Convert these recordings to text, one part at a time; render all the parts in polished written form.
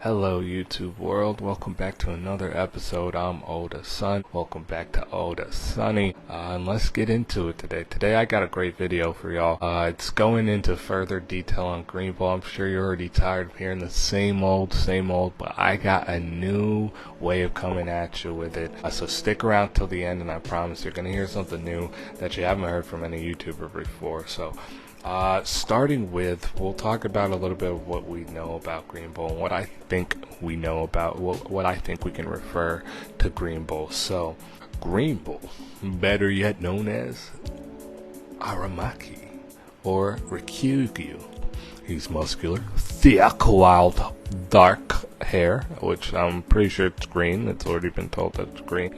Hello YouTube world, welcome back to another episode. I'm Oda Sun. Welcome back to Oda Sunny. And let's get into it today. Today I got a great video for y'all. It's going into further detail on Greenbull. I'm sure you're already tired of hearing the same old, but I got a new way of coming at you with it. So stick around till the end and I promise you're gonna hear something new that you haven't heard from any YouTuber before. So starting with, we'll talk about a little bit of what we know about Greenbull and what I think we know about, what I think we can refer to Greenbull. So, Greenbull, better yet known as Aramaki or Ryukyu. He's muscular, thick, wild, dark hair, which I'm pretty sure it's green. It's already been told that it's green.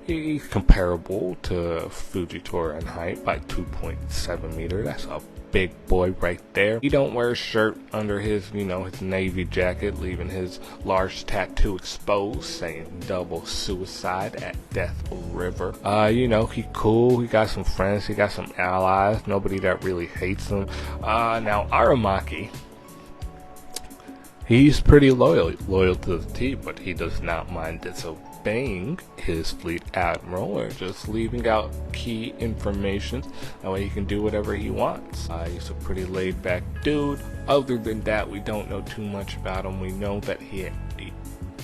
He's comparable to Fujitora in height by 2.7 meters. That's a big boy right there. He don't wear a shirt under his, his navy jacket, leaving his large tattoo exposed, saying double suicide at Death River. He cool. He got some friends. He got some allies. Nobody that really hates him. Now Aramaki, he's pretty loyal to the team, but he does not mind disobeying his fleet admiral or just leaving out key information. That way he can do whatever he wants. He's a pretty laid back dude. Other than that, we don't know too much about him. We know that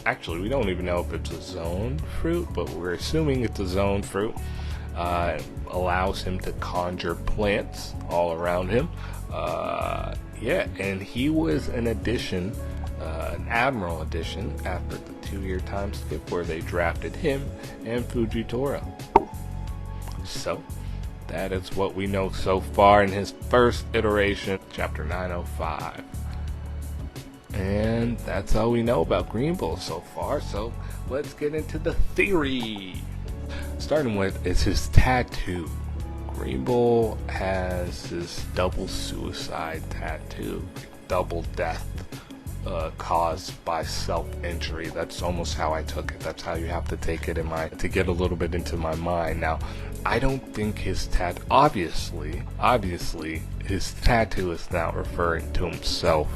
actually, we don't even know if it's a zone fruit, but we're assuming it's a zone fruit. Allows him to conjure plants all around him. And he was an addition, an admiral addition after the 2-year time skip where they drafted him and Fujitora. So that is what we know so far in his first iteration, chapter 905. And that's all we know about Greenbull so far, so let's get into the theory. Starting with is his tattoo. Greenbull has this double suicide tattoo, double death caused by self-injury. That's almost how I took it. That's how you have to take it to get a little bit into my mind. Now, I don't think his obviously his tattoo is not referring to himself.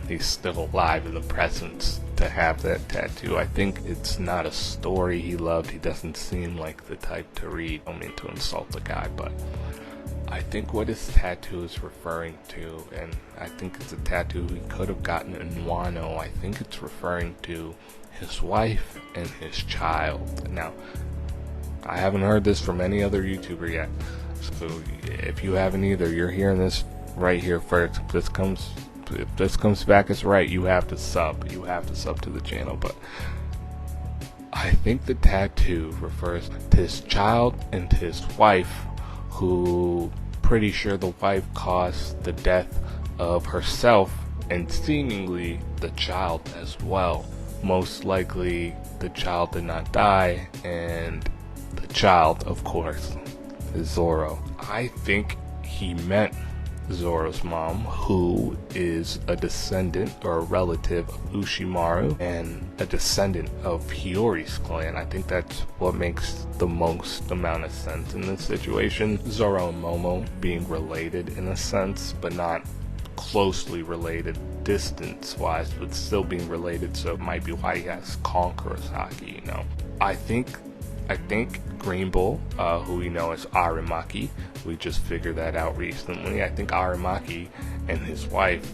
He's still alive in the presence to have that tattoo. I think it's not a story he loved. He doesn't seem like the type to read. I don't mean to insult the guy, but I think what his tattoo is referring to, and I think it's a tattoo he could have gotten in Wano, I think it's referring to his wife and his child. Now, I haven't heard this from any other YouTuber yet, so if you haven't either, you're hearing this right here first. If this comes back as right, you have to sub to the channel. But I think the tattoo refers to his child and to his wife, who pretty sure the wife caused the death of herself and seemingly the child as well. Most likely the child did not die, and the child, of course, is Zoro. I think he meant Zoro's mom, who is a descendant or a relative of Ushimaru and a descendant of Hiyori's clan. I think that's what makes the most amount of sense in this situation. Zoro and Momo being related in a sense, but not closely related distance wise, but still being related, so it might be why he has Konkurosaki, I think Greenbull, who we know as Aramaki, we just figured that out recently. I think Aramaki and his wife,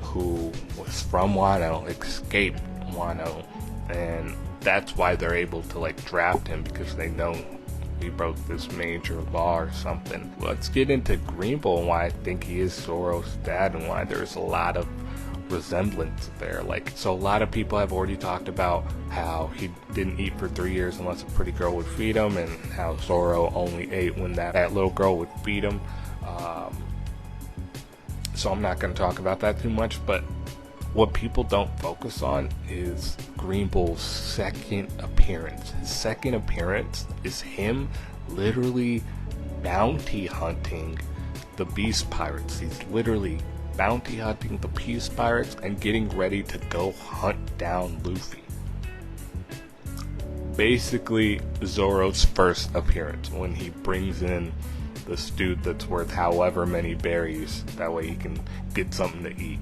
who was from Wano, escaped Wano, and that's why they're able to draft him, because they know he broke this major law or something. Let's get into Greenbull and why I think he is Zoro's dad and why there's a lot of resemblance there. So a lot of people have already talked about how he didn't eat for 3 years unless a pretty girl would feed him, and how Zoro only ate when that little girl would feed him. So I'm not going to talk about that too much, but what people don't focus on is Greenbull's second appearance. His second appearance is him literally bounty hunting the Beast Pirates. He's literally bounty hunting the Peace Pirates and getting ready to go hunt down Luffy. Basically Zoro's first appearance, when he brings in this dude that's worth however many berries, that way he can get something to eat.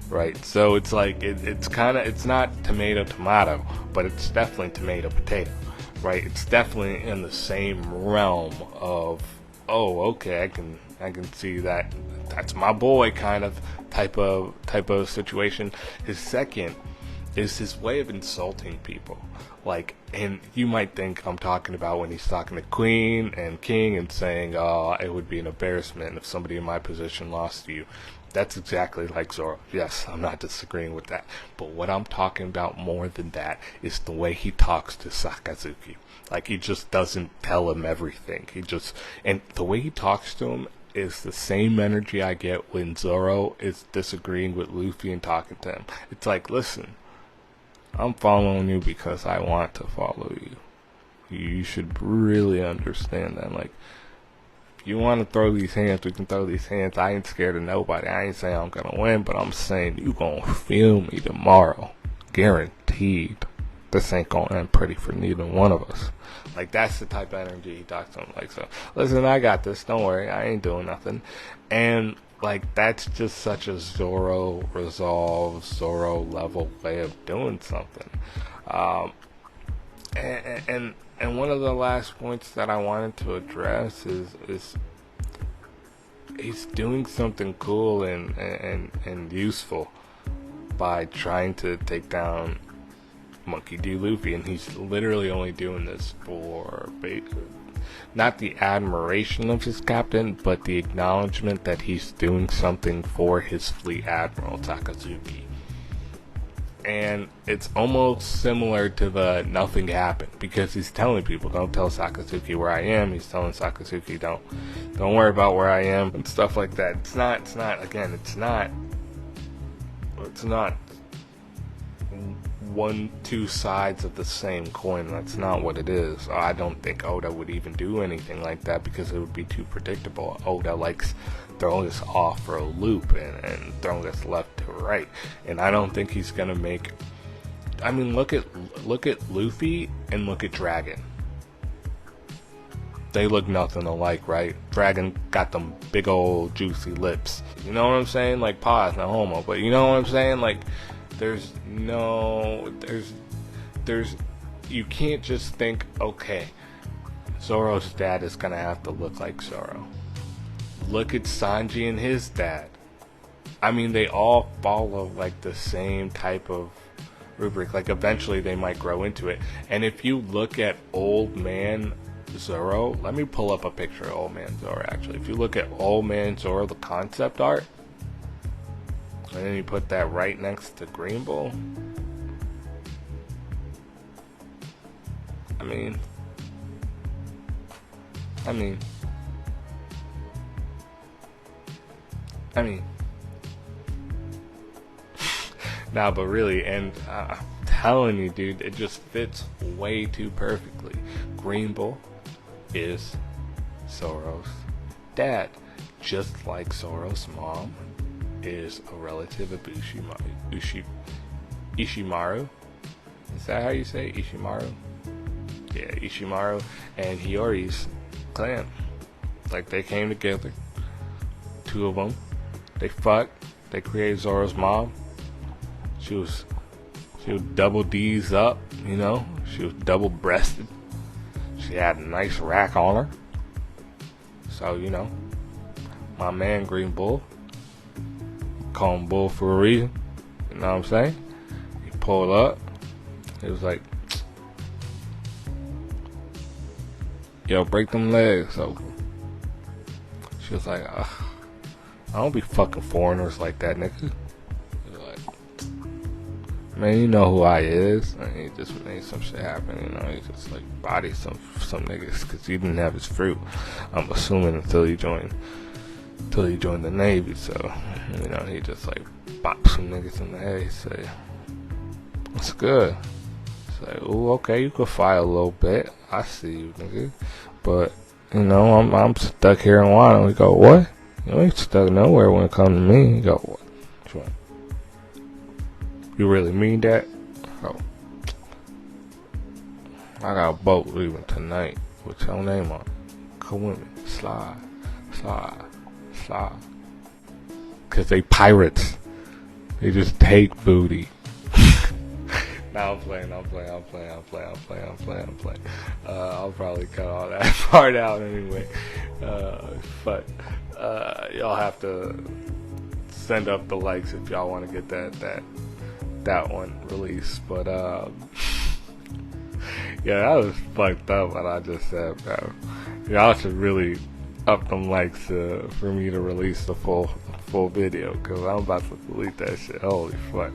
right? So it's like it's not tomato, but it's definitely tomato potato, right? It's definitely in the same realm of, oh, okay, I can see that, that's my boy kind of type of situation. His second is his way of insulting people. Like, and you might think I'm talking about when he's talking to Queen and King and saying, "Oh, it would be an embarrassment if somebody in my position lost to you." That's exactly like Zoro. Yes, I'm not disagreeing with that. But what I'm talking about more than that is the way he talks to Sakazuki. Like, he just doesn't tell him everything. And the way he talks to him is the same energy I get when Zoro is disagreeing with Luffy and talking to him. It's like, listen, I'm following you because I want to follow you. You should really understand that. Like, if you want to throw these hands, we can throw these hands. I ain't scared of nobody. I ain't saying I'm gonna win, but I'm saying you gonna feel me tomorrow. Guaranteed. This ain't gonna end pretty for neither one of us. Like, that's the type of energy he talks to him. Like, so, listen, I got this. Don't worry. I ain't doing nothing. And, like, that's just such a Zoro resolve, Zoro level way of doing something. And one of the last points that I wanted to address is he's doing something cool and useful by trying to take down Monkey D. Luffy, and he's literally only doing this for not the admiration of his captain, but the acknowledgement that he's doing something for his fleet admiral, Sakazuki. And it's almost similar to the nothing happened, because he's telling people, don't tell Sakazuki where I am. He's telling Sakazuki, don't worry about where I am, and stuff like that. It's not two sides of the same coin. That's not what it is. I don't think Oda would even do anything like that, because it would be too predictable. Oda likes throwing us off for a loop and throwing us left to right, and I don't think he's gonna make. I mean, look at Luffy and look at Dragon. They look nothing alike, right? Dragon got them big old juicy lips. You know what I'm saying? Like, pause, no homo, but you know what I'm saying? Like, you can't just think, okay, Zoro's dad is gonna have to look like Zoro. Look at Sanji and his dad. I mean, they all follow like the same type of rubric. Like, eventually they might grow into it. And if you look at old man Zoro, let me pull up a picture of old man Zoro actually. If you look at old man Zoro, the concept art, and then you put that right next to Greenbull, I mean, nah, but really, and I'm telling you, dude, it just fits way too perfectly. Greenbull is Zoro's dad, just like Zoro's mom is a relative of Ishimaru. Is that how you say it? Ishimaru? Yeah, Ishimaru and Hiyori's clan. Like, they came together, two of them. They fucked. They created Zoro's mom. She was double D's up, you know. She was double breasted. She had a nice rack on her. So, you know, my man Green Bull, call him Bull for a reason. You know what I'm saying? He pulled up. It was like, yo, break them legs open. She was like, I don't be fucking foreigners like that, nigga. Like, man, you know who I is. And he just made some shit happen, you know. He just like bodied some niggas because he didn't have his fruit. I'm assuming until he joined the Navy. So, you know, he just like bopped some niggas in the head. He said, "What's good?" It's like, "Ooh, okay, you could fight a little bit. I see you, nigga. But, you know, I'm stuck here in Wano." We go, "What? You ain't stuck nowhere when it comes to me." He go, "What? You really mean that?" Oh, I got a boat leaving tonight with your name on it. Come with me. Slide. Cause they pirates. They just take booty. Nah, I'm playing. I'll probably cut all that part out anyway. But y'all have to send up the likes if y'all want to get that one released. But yeah, that was fucked up what I just said, bro. Y'all should really up them likes for me to release the full video, because I'm about to delete that shit. Holy fuck.